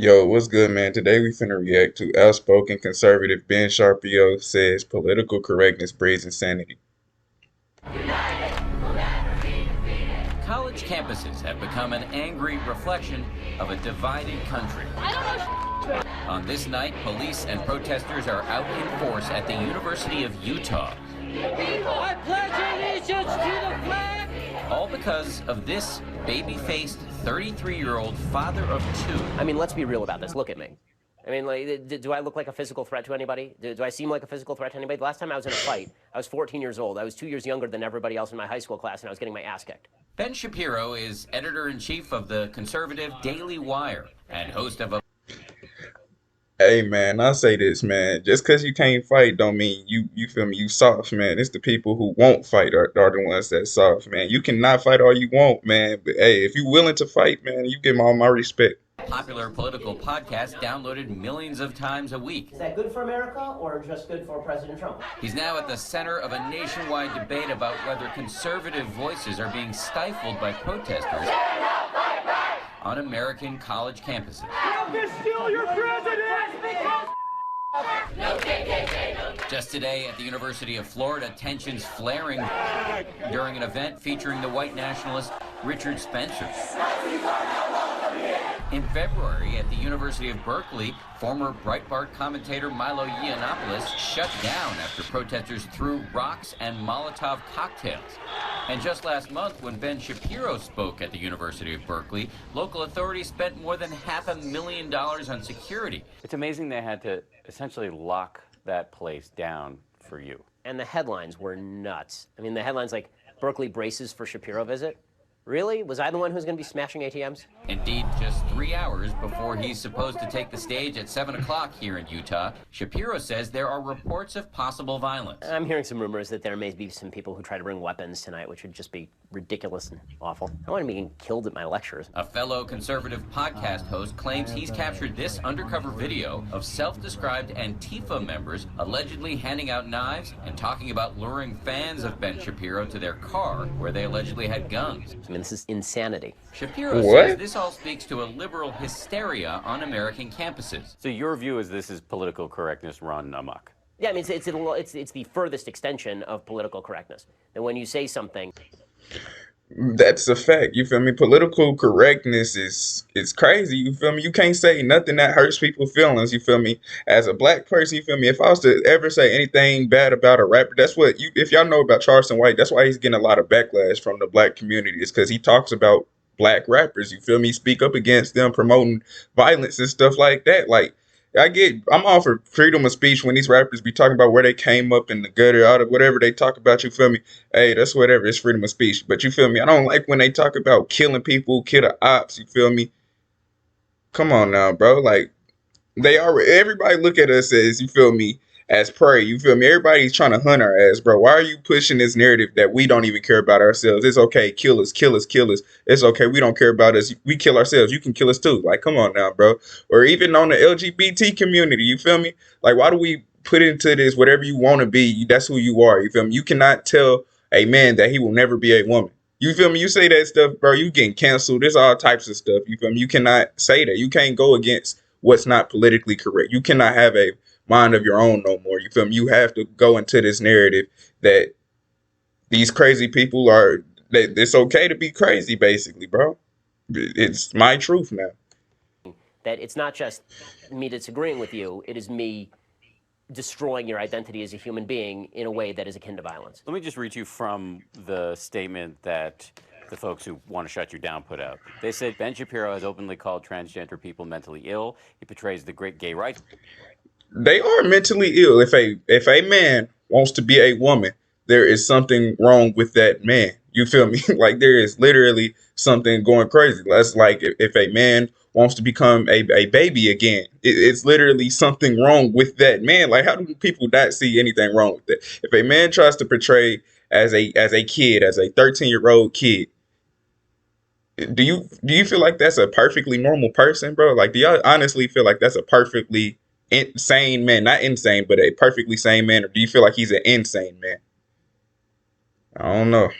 Yo, what's good, man? Today we finna react to outspoken conservative Ben Shapiro says political correctness breeds insanity. College campuses have become an angry reflection of a divided country. On this night, police and protesters are out in force at the University of Utah. I pledge allegiance to the flag! All because of this baby-faced 33-year-old father of two. I mean, let's be real about this. Look at me. I mean, like, do I look like a physical threat to anybody? Do I seem like a physical threat to anybody? The last time I was in a fight, I was 14 years old. I was 2 years younger than everybody else in my high school class, and I was getting my ass kicked. Ben Shapiro is editor-in-chief of the conservative Daily Wire and host of a Hey, man, I say this, man. Just because you can't fight don't mean you feel me, you soft, man. It's the people who won't fight are the ones that soft, man. You cannot fight all you want, man. But hey, if you willing to fight, man, you get all my respect. popular political podcast downloaded millions of times a week. Is that good for America or just good for President Trump? He's now at the center of a nationwide debate about whether conservative voices are being stifled by protesters on American college campuses. Steal your president! Just today at the University of Florida, tensions flaring during an event featuring the white nationalist Richard Spencer. In February, at the University of Berkeley, former Breitbart commentator Milo Yiannopoulos shut down after protesters threw rocks and Molotov cocktails. And just last month, when Ben Shapiro spoke at the University of Berkeley, local authorities spent more than $500,000 on security. It's amazing they had to essentially lock that place down for you. And the headlines were nuts. I mean, the headlines like, Berkeley braces for Shapiro visit. Really? Was I the one who's going to be smashing ATMs? Indeed, just 3 hours before he's supposed to take the stage at 7 o'clock here in Utah, Shapiro says there are reports of possible violence. I'm hearing some rumors that there may be some people who try to bring weapons tonight, which would just be ridiculous and awful. I don't want to be getting killed at my lectures. A fellow conservative podcast host claims he's captured this undercover video of self-described Antifa members allegedly handing out knives and talking about luring fans of Ben Shapiro to their car where they allegedly had guns. I mean, this is insanity. Shapiro What? says this all speaks to a liberal hysteria on American campuses. So your view is this is political correctness run amok? Yeah, I mean, it's the furthest extension of political correctness. That when you say something, That's a fact. You feel me? Political correctness is crazy. You feel me? You can't say nothing that hurts people's feelings. You feel me? As a black person, you feel me? If I was to ever say anything bad about a rapper, that's what you. If y'all know about Charleston White, that's why he's getting a lot of backlash from the black community. It's because he talks about black rappers. You feel me? Speak up against them promoting violence and stuff like that. Like I'm all for freedom of speech when these rappers be talking about where they came up in the gutter, out of whatever they talk about. You feel me? Hey, that's whatever. It's freedom of speech. But you feel me? I don't like when they talk about killing people, kill the ops. You feel me? Come on now, bro. Like they are. Everybody look at us as you feel me as prey. You feel me? Everybody's trying to hunt our ass, bro. Why are you pushing this narrative that we don't even care about ourselves? It's okay, kill us, kill us, kill us. It's okay, we don't care about us. We kill ourselves. You can kill us too. Like, come on now, bro. Or even on the LGBT community. You feel me? Like, why do we put into this whatever you want to be? That's who you are. You feel me? You cannot tell a man that he will never be a woman. You feel me? You say that stuff, bro. You getting canceled. There's all types of stuff. You feel me? You cannot say that. You can't go against what's not politically correct. You cannot have a mind of your own no more. You feel me? You have to go into this narrative that these crazy people are. That it's okay to be crazy, basically, bro. It's my truth now. that it's not just me disagreeing with you, it is me destroying your identity as a human being in a way that is akin to violence. Let me just read you from the statement that the folks who want to shut you down put out. They said Ben Shapiro has openly called transgender people mentally ill. He portrays the great gay rights. They are mentally ill. If a man wants to be a woman, there is something wrong with that man. You feel me? Like there is literally something going crazy. That's like if a man wants to become a baby again, it's literally something wrong with that man. Like how do people not see anything wrong with that? If a man tries to portray as a kid, as a 13-year-old kid, do you feel like that's a perfectly normal person, bro? Like do y'all honestly feel like that's a perfectly insane man? Not insane, but a perfectly sane man, or do you feel like he's an insane man? I don't know.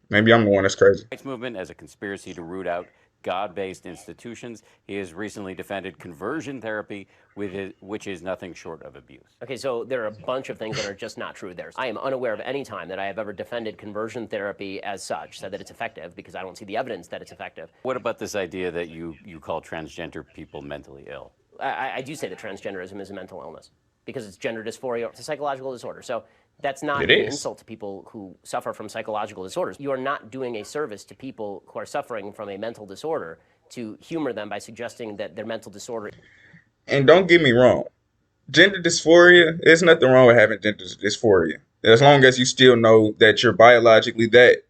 Maybe I'm the one that's crazy. Movement as a conspiracy to root out God-based institutions. He has recently defended conversion therapy, which is nothing short of abuse. Okay, so there are a bunch of things that are just not true there. I am unaware of any time that I have ever defended conversion therapy as such, said that it's effective, because I don't see the evidence that it's effective. What about this idea that you call transgender people mentally ill? I do say that transgenderism is a mental illness because it's gender dysphoria. It's a psychological disorder. So that's not It an is. insult to people who suffer from psychological disorders. You are not doing a service to people who are suffering from a mental disorder to humor them by suggesting that their mental disorder. And don't get me wrong, gender dysphoria, there's nothing wrong with having gender dysphoria. As long as you still know that you're biologically that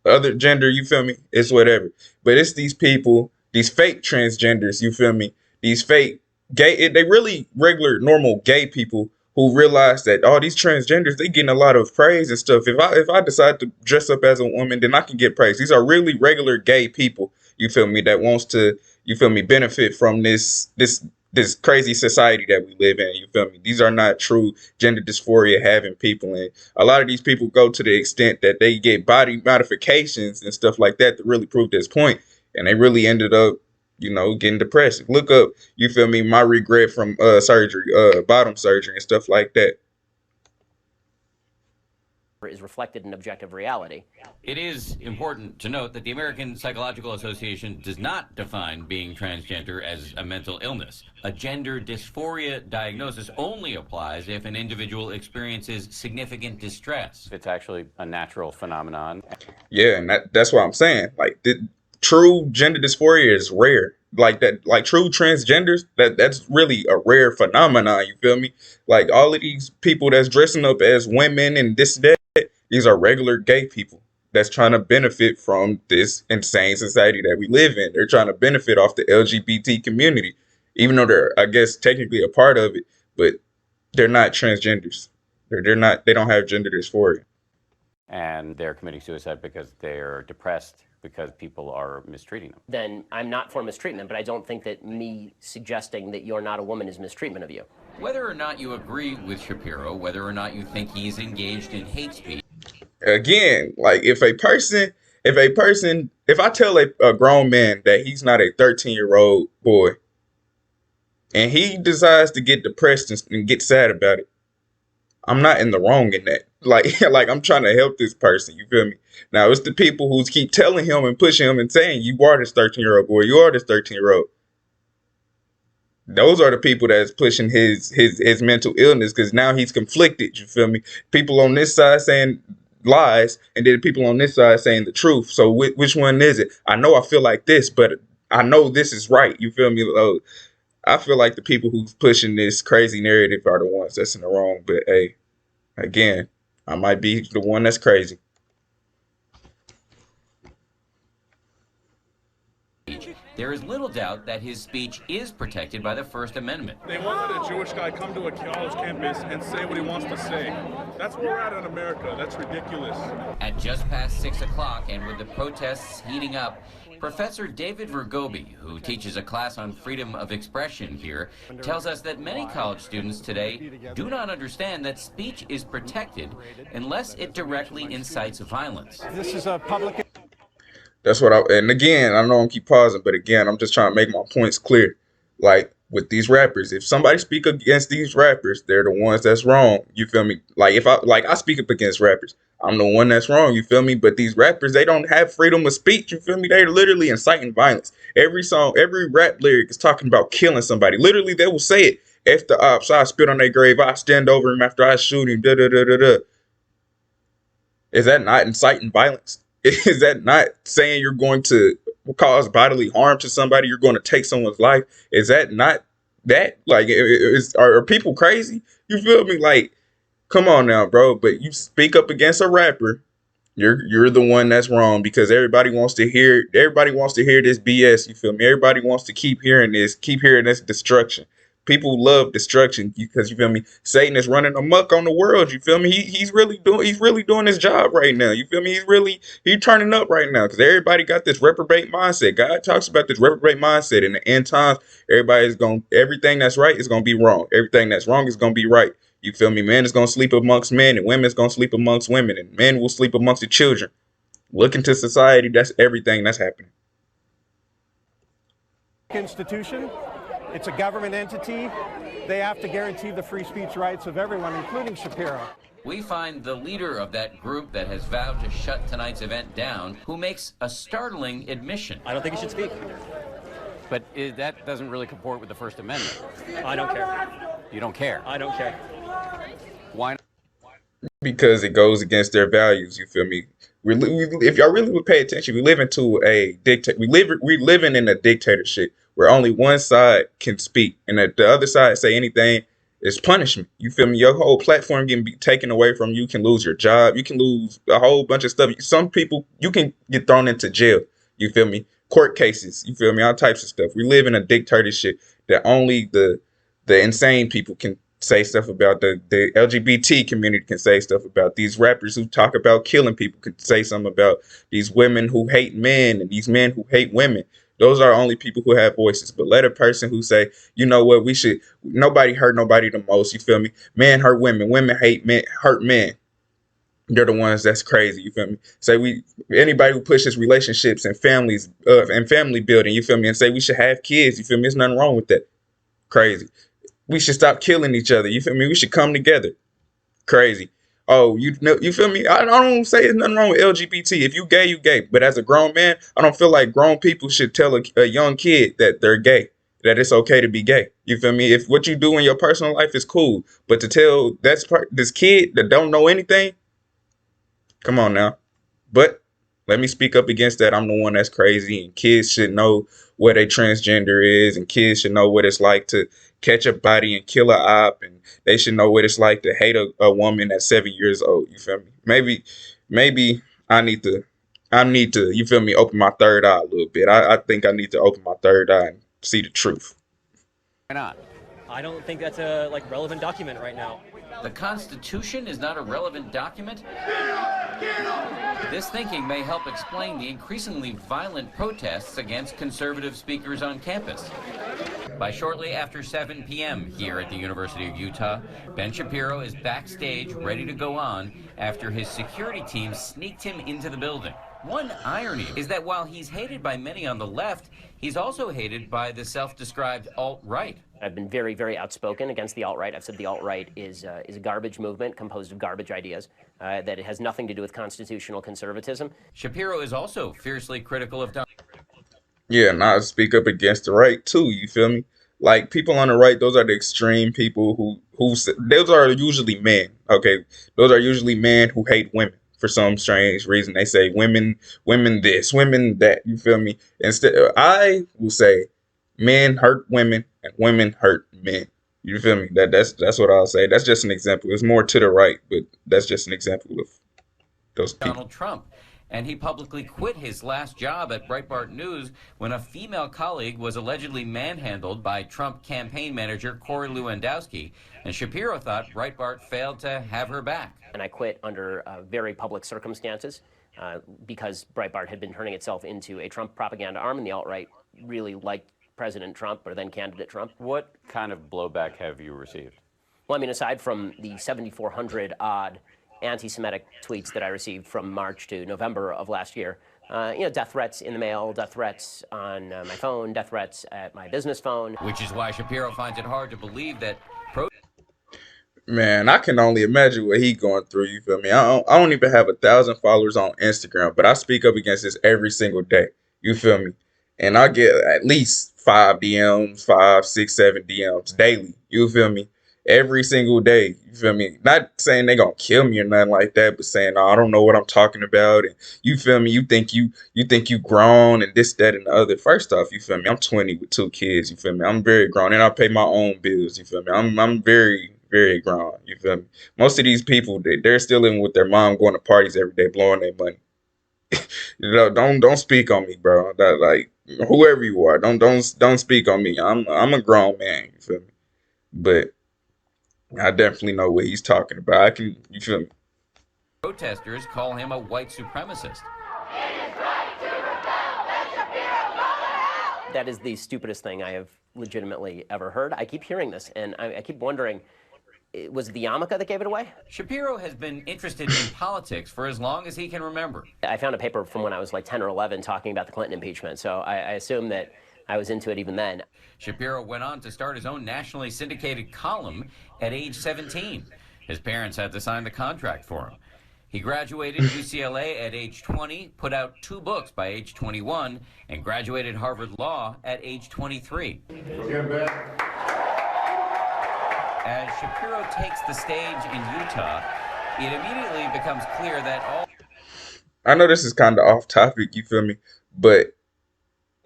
other gender, you feel me? It's whatever. But it's these people, these fake transgenders, you feel me? These fake gay, they really regular, normal gay people who realize that all these transgenders, they getting a lot of praise and stuff. If I decide to dress up as a woman, then I can get praise. These are really regular gay people, you feel me, that wants to, you feel me, benefit from this crazy society that we live in, you feel me? These are not true gender dysphoria having people, and a lot of these people go to the extent that they get body modifications and stuff like that to really prove this point, and they really ended up, getting depressed. Look up, you feel me, my regret from surgery, bottom surgery and stuff like that. is reflected in objective reality. It is important to note that the American Psychological Association does not define being transgender as a mental illness. A gender dysphoria diagnosis only applies if an individual experiences significant distress. It's actually a natural phenomenon. Yeah, and that's what I'm saying. Like, the true gender dysphoria is rare. Like that, like true transgenders, that's really a rare phenomenon. You feel me? Like all of these people that's dressing up as women and this that, these are regular gay people that's trying to benefit from this insane society that we live in. They're trying to benefit off the LGBT community, even though they're, I guess, technically a part of it, but they're not transgenders. They're not. They don't have gender dysphoria. And they're committing suicide because they're depressed because people are mistreating them. Then I'm not for mistreatment, but I don't think that me suggesting that you're not a woman is mistreatment of you. Whether or not you agree with Shapiro, whether or not you think he's engaged in hate speech. Again, like if I tell a grown man that he's not a 13-year-old boy and he decides to get depressed and get sad about it, I'm not in the wrong in that. Like I'm trying to help this person. You feel me? Now it's the people who keep telling him and pushing him and saying, "You are this 13-year-old boy. You are this 13-year-old." Those are the people that's pushing his mental illness, because now he's conflicted. You feel me? People on this side saying lies, and then people on this side saying the truth. So which one is it? I know I feel like this, but I know this is right. You feel me? I feel like the people who's pushing this crazy narrative are the ones that's in the wrong. But hey, again, I might be the one that's crazy. There is little doubt that his speech is protected by the First Amendment. They won't let a Jewish guy come to a college campus and say what he wants to say. That's where we're at in America. That's ridiculous. At just past 6 o'clock, and with the protests heating up, Professor David Vergobi, who teaches a class on freedom of expression here, tells us that many college students today do not understand that speech is protected unless it directly incites violence. This is a public... That's and again, I know I'm keep pausing, but again, I'm just trying to make my points clear. Like with these rappers, if somebody speak against these rappers, they're the ones that's wrong. You feel me? Like if I speak up against rappers, I'm the one that's wrong. You feel me? But these rappers, they don't have freedom of speech. You feel me? They're literally inciting violence. Every song, every rap lyric is talking about killing somebody. Literally, they will say it. If the ops, I spit on their grave, I stand over him after I shoot him. Da da da da da. Is that not inciting violence? Is that not saying you're going to cause bodily harm to somebody? You're going to take someone's life? Is that not that? Like, are people crazy? You feel me? Like, come on now, bro. But you speak up against a rapper, you're the one that's wrong, because everybody wants to hear this BS. You feel me? Everybody wants to keep hearing this destruction. People love destruction because, you feel me, Satan is running amok on the world. You feel me? He's really doing his job right now. You feel me? He's turning up right now because everybody got this reprobate mindset. God talks about this reprobate mindset. In the end times, everything that's right is gonna be wrong. Everything that's wrong is gonna be right. You feel me? Man is gonna sleep amongst men, and women is gonna sleep amongst women, and men will sleep amongst the children. Look into society. That's everything that's happening. institution. It's a government entity. They have to guarantee the free speech rights of everyone, including Shapiro. We find the leader of that group that has vowed to shut tonight's event down, who makes a startling admission. I don't think he should speak. But that doesn't really comport with the First Amendment. I don't care. You don't care. I don't care. Why not? Because it goes against their values. You feel me? If y'all really would pay attention, we live into a dictator. We living in a dictatorship where only one side can speak, and that the other side say anything is punishment. You feel me? Your whole platform can be taken away from you. You can lose your job. You can lose a whole bunch of stuff. Some people, you can get thrown into jail. You feel me? Court cases. You feel me? All types of stuff. We live in a dictatorship that only the insane people can say stuff about. The LGBT community can say stuff about. These rappers who talk about killing people can say something about. These women who hate men and these men who hate women. Those are only people who have voices. But let a person who say, you know what, nobody hurt nobody the most. You feel me? Men hurt women. Women hate men, hurt men. They're the ones that's crazy. You feel me? Say anybody who pushes relationships and families and family building. You feel me? And say we should have kids. You feel me? There's nothing wrong with that. Crazy. We should stop killing each other. You feel me? We should come together. Crazy. Oh, you feel me? I don't say there's nothing wrong with LGBT. If you gay, you gay. But as a grown man, I don't feel like grown people should tell a young kid that they're gay, that it's okay to be gay. You feel me? If what you do in your personal life is cool, but to tell this kid that don't know anything, come on now. But let me speak up against that. I'm the one that's crazy, and kids should know what a transgender is, and kids should know what it's like to catch a body and kill a op, and they should know what it's like to hate a woman at 7 years old. You feel me? Maybe I need to, you feel me, open my third eye a little bit. I think I need to open my third eye and see the truth. Why not? I don't think that's a relevant document right now. The Constitution is not a relevant document? This thinking may help explain the increasingly violent protests against conservative speakers on campus. By shortly after 7 p.m. here at the University of Utah, Ben Shapiro is backstage ready to go on after his security team sneaked him into the building. One irony is that while he's hated by many on the left, he's also hated by the self-described alt-right. I've been very, very outspoken against the alt-right. I've said the alt-right is a garbage movement composed of garbage ideas, that it has nothing to do with constitutional conservatism. Shapiro is also fiercely critical of Donald. Yeah, and I speak up against the right too. You feel me? Like people on the right, those are the extreme people who those are usually men. Okay, those are usually men who hate women for some strange reason. They say women this, women that. You feel me? Instead, I will say men hurt women and women hurt men. You feel me? That's what I'll say. That's just an example. It's more to the right, but that's just an example of those people. Donald Trump. And he publicly quit his last job at Breitbart News when a female colleague was allegedly manhandled by Trump campaign manager Corey Lewandowski. And Shapiro thought Breitbart failed to have her back. And I quit under very public circumstances because Breitbart had been turning itself into a Trump propaganda arm, and the alt-right really liked President Trump, or then candidate Trump. What kind of blowback have you received? Well, I mean, aside from the 7,400 odd anti-Semitic tweets that I received from March to November of last year, death threats in the mail, death threats on my phone, death threats at my business phone. Which is why Shapiro finds it hard to believe that Man, I can only imagine what he's going through. You feel me? I don't even have 1,000 followers on Instagram, but I speak up against this every single day. You feel me? And I get at least 5 DMs, 5, 6, 7 DMs daily. You feel me? Every single day. You feel me? Not saying they gonna kill me or nothing like that, but saying, oh, I don't know what I'm talking about. And you feel me? You think you grown and this, that, and the other. First off, you feel me? I'm 20 with 2 kids. You feel me? I'm very grown and I pay my own bills. You feel me? I'm very, very grown. You feel me? Most of these people, they're still living with their mom, going to parties every day, blowing their money. Don't speak on me, bro. That, like, whoever you are, don't speak on me. I'm a grown man. You feel me? But I definitely know what he's talking about. You feel me? protesters call him a white supremacist. That is the stupidest thing I have legitimately ever heard. I keep hearing this, and I keep wondering, was it the yarmulke that gave it away? Shapiro has been interested in politics for as long as he can remember. I found a paper from when I was like 10 or 11 talking about the Clinton impeachment, so I assume that I was into it even then. Shapiro went on to start his own nationally syndicated column at age 17. His parents had to sign the contract for him. He graduated UCLA at age 20, put out 2 books by age 21, and graduated Harvard Law at age 23. As Shapiro takes the stage in Utah, it immediately becomes clear that all... I know this is kind of off topic, you feel me? But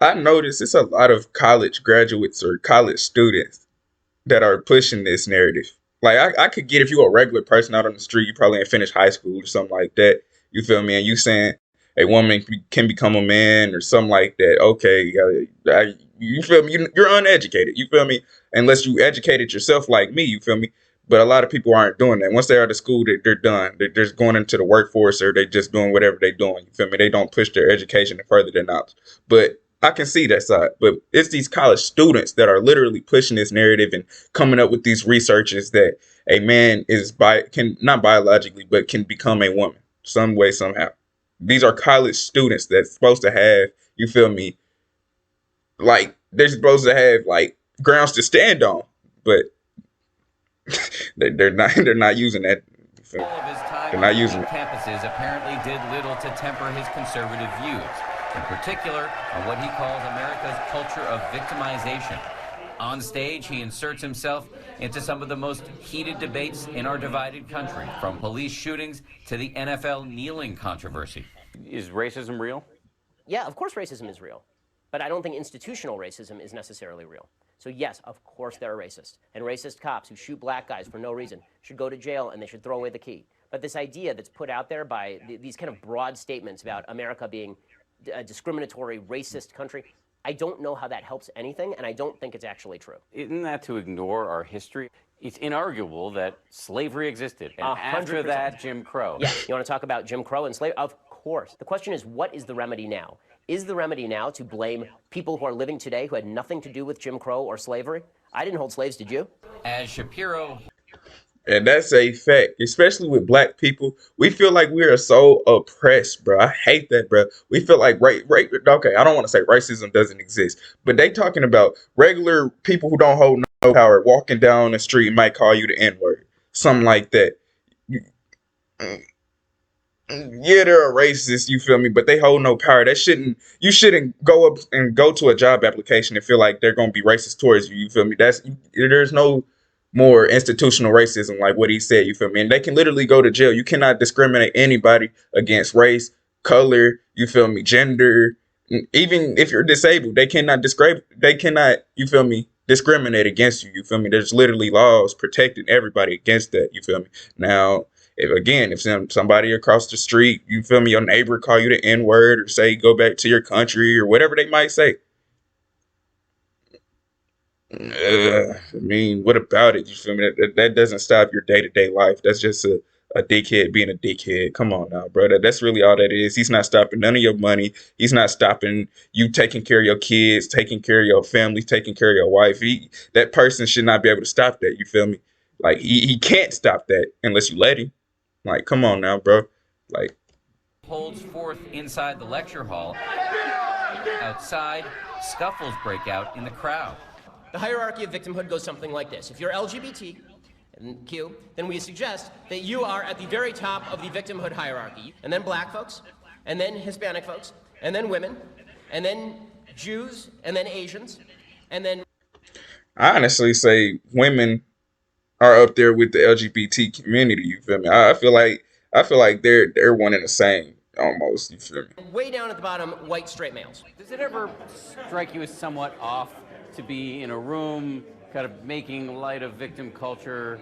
I notice it's a lot of college graduates or college students that are pushing this narrative. Like I could get if you a regular person out on the street, you probably ain't finished high school or something like that. You feel me? And you saying a woman can become a man or something like that. Okay, you feel me? You're uneducated. You feel me? Unless you educated yourself like me. You feel me? But a lot of people aren't doing that. Once they're out of school, they're done. They're just going into the workforce or they just doing whatever they're doing. You feel me? They don't push their education to further their knowledge. But I can see that side. But it's these college students that are literally pushing this narrative and coming up with these researches that a man can not biologically, but can become a woman some way, somehow. These are college students that's supposed to have, you feel me, like they're supposed to have like grounds to stand on, but they're not using that. All of his time They're not on using it. campuses apparently did little to temper his conservative views, in particular on what he calls America's culture of victimization. On stage, he inserts himself into some of the most heated debates in our divided country, from police shootings to the NFL kneeling controversy. Is racism real? Yeah, of course racism is real. But I don't think institutional racism is necessarily real. So yes, of course there are racists. And racist cops who shoot black guys for no reason should go to jail and they should throw away the key. But this idea that's put out there by these kind of broad statements about America being a discriminatory, racist country, I don't know how that helps anything, and I don't think it's actually true. Isn't that to ignore our history? It's inarguable that slavery existed, and after 100%. that, Jim Crow. Yeah, you want to talk about Jim Crow and slavery? Of course. The question is, what is the remedy now? Is the remedy now to blame people who are living today who had nothing to do with Jim Crow or slavery? I didn't hold slaves, did you? As Shapiro... And that's a fact, especially with black people. We feel like we are so oppressed, bro. I hate that, bro. We feel like, okay, I don't want to say racism doesn't exist, but they talking about regular people who don't hold no power walking down the street might call you the N-word, something like that. Yeah, they're a racist, you feel me, but they hold no power. You shouldn't go up and go to a job application and feel like they're going to be racist towards you, you feel me? There's no more institutional racism like what he said, you feel me? And they can literally go to jail. You cannot discriminate anybody against race, color, you feel me, gender. Even if you're disabled, they cannot, you feel me, discriminate against you, you feel me? There's literally laws protecting everybody against that, you feel me? Now, if somebody across the street, you feel me, your neighbor call you the N-word or say go back to your country or whatever they might say, I mean, what about it? You feel me? That doesn't stop your day-to-day life. That's just a dickhead being a dickhead. Come on now, bro. That's really all that is. He's not stopping none of your money. He's not stopping you taking care of your kids, taking care of your family, taking care of your wife. That person should not be able to stop that. You feel me? Like, he can't stop that unless you let him. Like, come on now, bro. Like, holds forth inside the lecture hall. Outside, scuffles break out in the crowd. The hierarchy of victimhood goes something like this. If you're LGBT and Q, then we suggest that you are at the very top of the victimhood hierarchy. And then black folks, and then Hispanic folks, and then women, and then Jews, and then Asians, and then... I honestly say women are up there with the LGBT community, you feel me? I feel like they're one and the same almost, you feel me? way down at the bottom, white straight males. Does it ever strike you as somewhat off to be in a room kind of making light of victim culture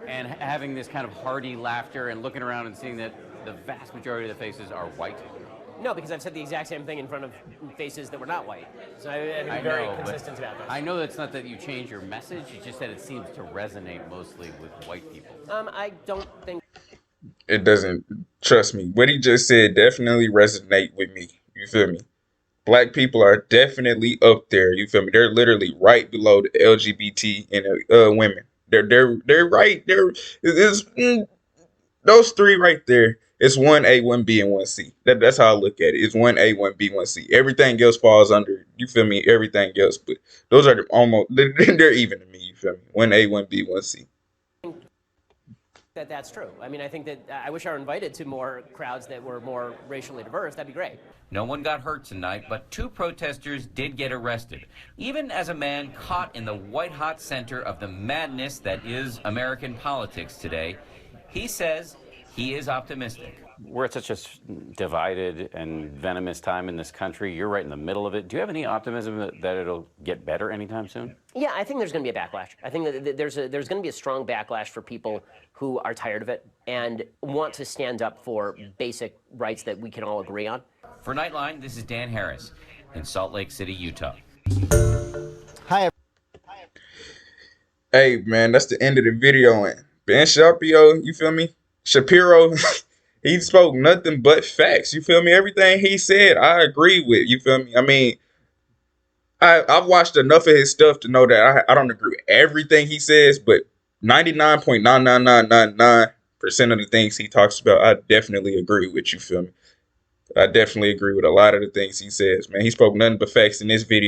and having this kind of hearty laughter and looking around and seeing that the vast majority of the faces are white? No, because I've said the exact same thing in front of faces that were not white. So I've been very consistent about this. I know it's not that you change your message, it's just that it seems to resonate mostly with white people. I don't think... It doesn't, trust me. What he just said definitely resonate with me. You feel me? Black people are definitely up there. You feel me? They're literally right below the LGBT and women. They're right there. Those three right there It's one A, one B, and one C. That's how I look at it. It's one A, one B, one C. Everything else falls under, you feel me? Everything else, but those are almost they're even to me. You feel me? One A, one B, one C. That's true. I mean, I think that I wish I were invited to more crowds that were more racially diverse. That'd be great. No one got hurt tonight, but 2 protesters did get arrested, even as a man caught in the white-hot center of the madness that is American politics today. He says he is optimistic. We're at such a divided and venomous time in this country. You're right in the middle of it. Do you have any optimism that it'll get better anytime soon? Yeah, I think there's going to be a backlash. I think that there's going to be a strong backlash for people who are tired of it and want to stand up for basic rights that we can all agree on. For Nightline, this is Dan Harris in Salt Lake City, Utah. Hey man, that's the end of the video. And Ben Shapiro, you feel me? Shapiro, he spoke nothing but facts. You feel me? Everything he said, I agree with. You feel me? I mean, I've watched enough of his stuff to know that I don't agree with everything he says, but 99.99999% of the things he talks about, I definitely agree with. You feel me? I definitely agree with a lot of the things he says, man. He spoke nothing but facts in this video.